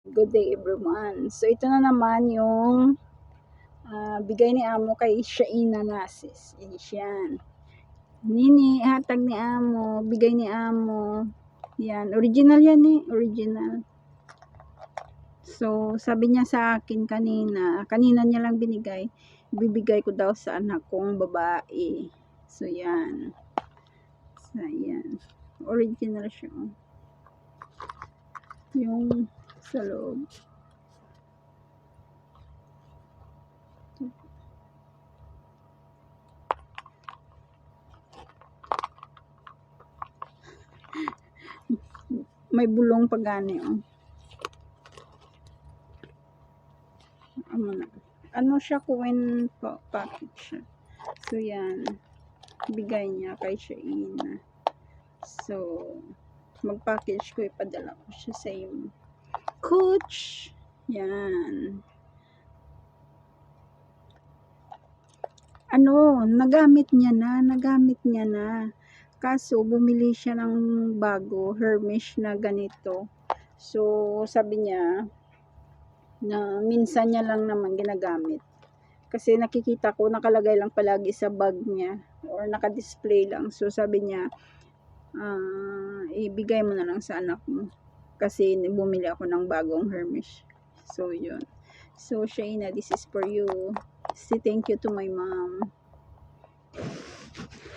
Good day everyone. So ito na naman yung bigay ni Amo kay Shaina Nasis. Yan. Nini, hatag ni Amo, bigay ni Amo. Yan, original yan original. So sabi niya sa akin kanina niya lang binigay, bibigay ko daw sa anak kong babae. So yan. So yan. Original siya. Yung sa loob. May bulong pagani ano siya, Kuwen package siya. So yan, bigay niya kay Shaina. So mag-package ko, ipadala ko siya sa iyo. Coach, yan. Nagamit niya na. Kaso bumili siya ng bago, Hermes na ganito. So sabi niya na minsan niya lang naman ginagamit. Kasi nakikita ko nakalagay lang palagi sa bag niya or naka-display lang. So sabi niya, ibigay mo na lang sa anak mo. Kasi bumili ako ng bagong Hermes. So yun. So Shaina, this is for you. Say thank you to my mom.